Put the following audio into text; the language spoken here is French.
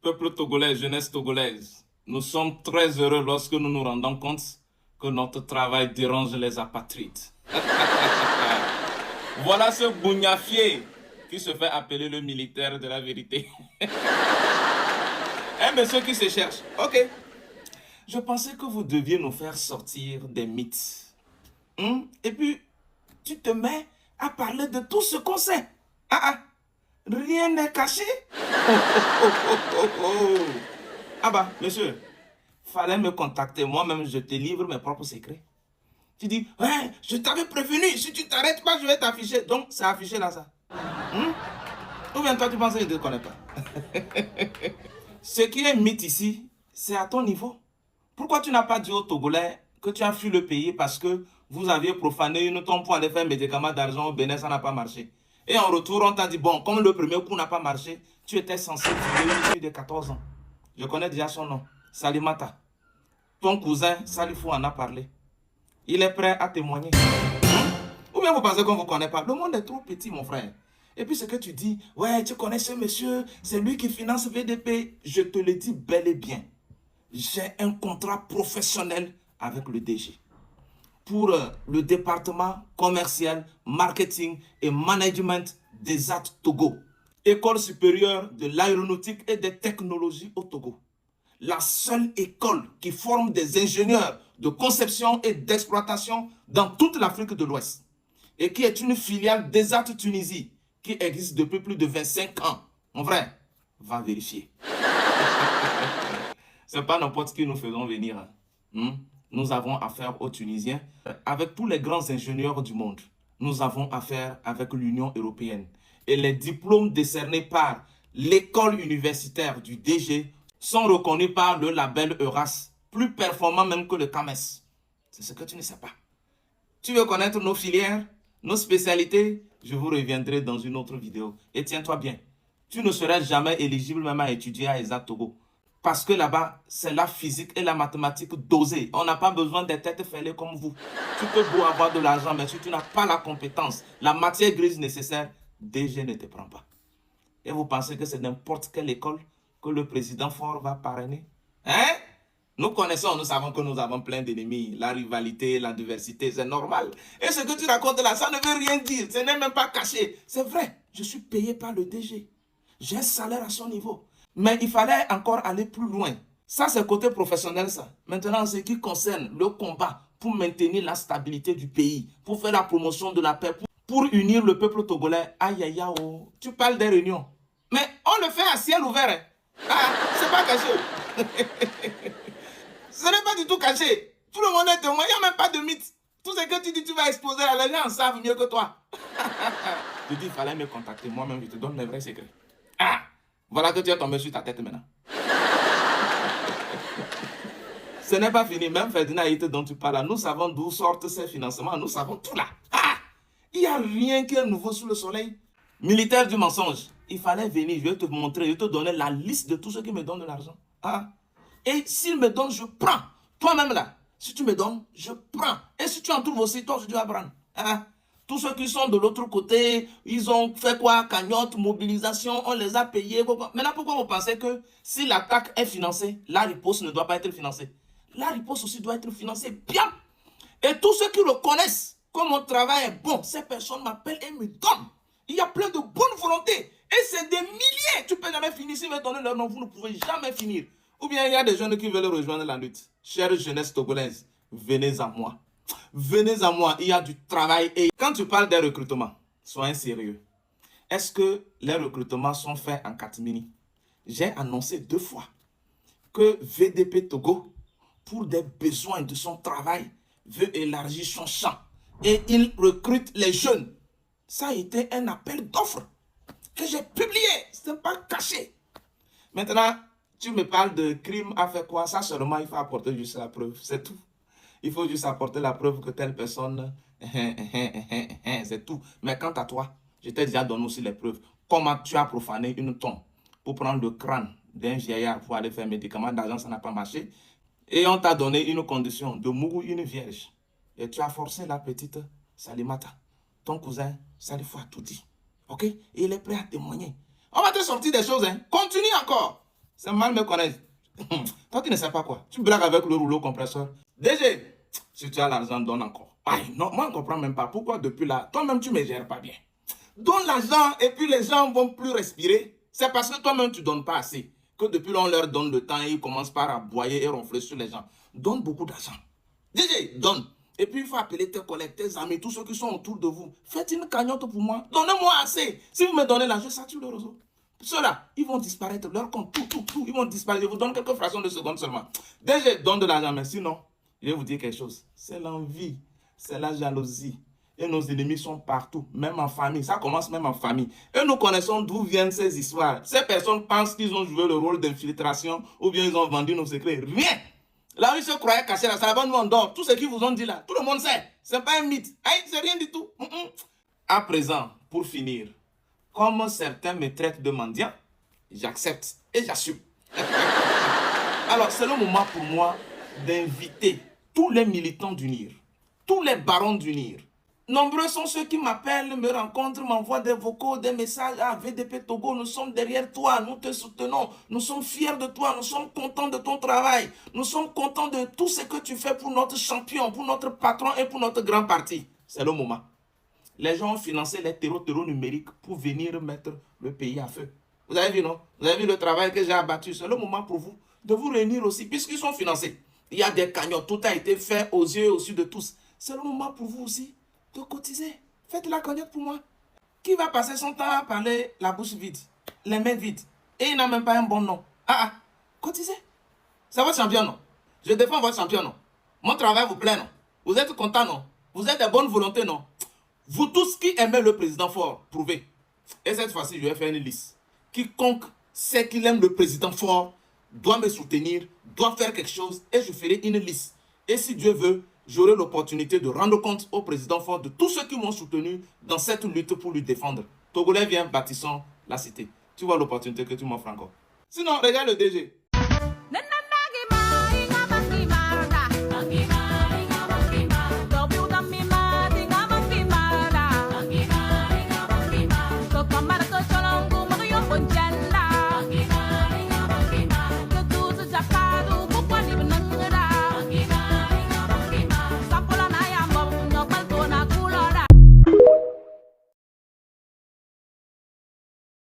Peuple togolais, jeunesse togolaise, nous sommes très heureux lorsque nous nous rendons compte que notre travail dérange les apatrides. Voilà ce bougnafier qui se fait appeler le militaire de la vérité. Un monsieur qui se cherche. Ok. Je pensais que vous deviez nous faire sortir des mythes. Et puis, tu te mets à parler de tout ce qu'on sait. Rien n'est caché. Ah bah, monsieur, fallait me contacter. Moi-même, je te livre mes propres secrets. Tu dis, ouais, je t'avais prévenu. Si tu t'arrêtes pas, je vais t'afficher. Donc, c'est affiché là, ça. Ou bien toi, tu penses que je ne te connais pas. Ce qui est mythe ici, c'est à ton niveau. Pourquoi tu n'as pas dit aux Togolais que tu as fui le pays parce que vous aviez profané une tombe pour aller faire un médicament d'argent au Bénin, ça n'a pas marché. Et en retour, on t'a dit, bon, comme le premier coup n'a pas marché, tu étais censé tuer une fille de 14 ans. Je connais déjà son nom, Salimata. Ton cousin, Salifou, en a parlé. Il est prêt à témoigner. Ou bien vous pensez qu'on ne vous connaît pas? Le monde est trop petit, mon frère. Et puis ce que tu dis, ouais, tu connais ce monsieur, c'est lui qui finance VDP. Je te le dis bel et bien. J'ai un contrat professionnel avec le DG pour le département commercial, marketing et management des AT Togo. École supérieure de l'aéronautique et des technologies au Togo. La seule école qui forme des ingénieurs de conception et d'exploitation dans toute l'Afrique de l'Ouest. Et qui est une filiale des AT Tunisie qui existe depuis plus de 25 ans. Mon frère, va vérifier. Ce n'est pas n'importe qui nous faisons venir. Nous avons affaire aux Tunisiens. Avec tous les grands ingénieurs du monde, nous avons affaire avec l'Union européenne. Et les diplômes décernés par l'école universitaire du DG sont reconnus par le label EURAS, plus performant même que le CAMES. C'est ce que tu ne sais pas. Tu veux connaître nos filières, nos spécialités? Je vous reviendrai dans une autre vidéo. Et tiens-toi bien, tu ne serais jamais éligible même à étudier à ESA Togo. Parce que là-bas, c'est la physique et la mathématique dosée. On n'a pas besoin des têtes fêlées comme vous. Tu peux beau avoir de l'argent, mais si tu n'as pas la compétence, la matière grise nécessaire, DG ne te prend pas. Et vous pensez que c'est n'importe quelle école que le président Faure va parrainer? Nous connaissons, nous savons que nous avons plein d'ennemis. La rivalité, la diversité, c'est normal. Et ce que tu racontes là, ça ne veut rien dire. Ce n'est même pas caché. C'est vrai, je suis payé par le DG. J'ai un salaire à son niveau. Mais il fallait encore aller plus loin. Ça, c'est côté professionnel, ça. Maintenant, ce qui concerne le combat pour maintenir la stabilité du pays, pour faire la promotion de la paix, pour unir le peuple togolais, aïe aïe aïe, oh. Tu parles des réunions. Mais on le fait à ciel ouvert. C'est pas caché. Ce n'est pas du tout caché. Tout le monde est témoin. Il n'y a même pas de mythe. Tout ce que tu dis, tu vas exposer. Les gens en savent mieux que toi. Tu dis, il fallait me contacter. Moi-même, je te donne mes vrais secrets. Voilà que tu es tombé sur ta tête maintenant. Ce n'est pas fini. Même Ferdinand Haïté dont tu parles là, nous savons d'où sortent ces financements. Nous savons tout là. Il n'y a rien qui est nouveau sous le soleil. Militaire du mensonge. Il fallait venir, je vais te montrer, je vais te donner la liste de tous ceux qui me donnent de l'argent. Et s'ils me donnent, je prends. Toi-même là, si tu me donnes, je prends. Et si tu en trouves aussi, toi, tu vas prendre. Tous ceux qui sont de l'autre côté, ils ont fait quoi? Cagnotte, mobilisation, on les a payés. Maintenant, pourquoi vous pensez que si l'attaque est financée, la riposte ne doit pas être financée? La riposte aussi doit être financée bien. Et tous ceux qui reconnaissent que mon travail est bon, ces personnes m'appellent et me donnent. Il y a plein de bonne volonté. Et c'est des milliers. Tu ne peux jamais finir. Si vous me donnez leur nom, vous ne pouvez jamais finir. Ou bien il y a des jeunes qui veulent rejoindre la lutte. Chère jeunesse togolaise, venez à moi. Venez à moi, il y a du travail. Et quand tu parles des recrutements, soyez sérieux. Est-ce que les recrutements sont faits en catimini? J'ai annoncé 2 fois que VDP Togo, pour des besoins de son travail, veut élargir son champ. Et il recrute les jeunes. Ça a été un appel d'offres que j'ai publié. Ce n'est pas caché. Maintenant, tu me parles de crime à faire quoi? Ça seulement, il faut apporter juste la preuve. C'est tout. Il faut juste apporter la preuve que telle personne... c'est tout. Mais quant à toi, je t'ai déjà donné aussi les preuves. Comment tu as profané une tombe pour prendre le crâne d'un vieillard pour aller faire un médicament d'argent, ça n'a pas marché. Et on t'a donné une condition de mourir une vierge. Et tu as forcé la petite Salimata. Ton cousin Salifou a tout dit. Ok? Et il est prêt à témoigner. On va te sortir des choses. Continue encore. C'est mal me connaître. Toi, tu ne sais pas quoi. Tu blagues avec le rouleau compresseur. DG, si tu as l'argent, donne encore. Aïe, non, moi, je ne comprends même pas. Pourquoi depuis là, toi-même, tu ne me gères pas bien. Donne l'argent et puis les gens vont plus respirer. C'est parce que toi-même, tu ne donnes pas assez. Que depuis là, on leur donne le temps et ils commencent par aboyer et ronfler sur les gens. Donne beaucoup d'argent. DJ, donne. Et puis, il faut appeler tes collègues, tes amis, tous ceux qui sont autour de vous. Faites une cagnotte pour moi. Donnez-moi assez. Si vous me donnez l'argent, je sature le réseau. Ceux-là, ils vont disparaître. Leur compte, tout, ils vont disparaître. Je vous donne quelques fractions de secondes seulement. DJ, donne de l'argent. Mais sinon, je vais vous dire quelque chose. C'est l'envie. C'est la jalousie. Et nos ennemis sont partout, même en famille. Ça commence même en famille. Et nous connaissons d'où viennent ces histoires. Ces personnes pensent qu'ils ont joué le rôle d'infiltration ou bien ils ont vendu nos secrets. Rien. Là où ils se croyaient cachés, là, ça va nous en dehors. Tout ce qu'ils vous ont dit là, tout le monde sait. Ce n'est pas un mythe. Aïe, c'est rien du tout. À présent, pour finir, comme certains me traitent de mendiant, j'accepte et j'assume. Alors, c'est le moment pour moi d'inviter tous les militants d'UNIR, tous les barons d'UNIR. Nombreux sont ceux qui m'appellent, me rencontrent, m'envoient des vocaux, des messages. Ah, VDP Togo, nous sommes derrière toi, nous te soutenons, nous sommes fiers de toi, nous sommes contents de ton travail, nous sommes contents de tout ce que tu fais pour notre champion, pour notre patron et pour notre grand parti. C'est le moment. Les gens ont financé les terreaux numériques pour venir mettre le pays à feu. Vous avez vu, non? Vous avez vu le travail que j'ai abattu. C'est le moment pour vous de vous réunir aussi, puisqu'ils sont financés. Il y a des cagnottes, tout a été fait aux yeux et aux yeux de tous. C'est le moment pour vous aussi de cotiser. Faites la cagnotte pour moi. Qui va passer son temps à parler la bouche vide, les mains vides, et il n'a même pas un bon nom? Cotisez. C'est votre champion, non? Je défends votre champion, non? Mon travail vous plaît, non? Vous êtes content, non? Vous êtes de bonne volonté, non? Vous tous qui aimez le président fort, prouvez. Et cette fois-ci, je vais faire une liste. Quiconque sait qu'il aime le président fort doit me soutenir, doit faire quelque chose, et je ferai une liste. Et si Dieu veut, j'aurai l'opportunité de rendre compte au président fort de tous ceux qui m'ont soutenu dans cette lutte pour lui défendre. Togolais, viens, bâtissons la cité. Tu vois l'opportunité que tu m'offres encore. Sinon, regarde le DG.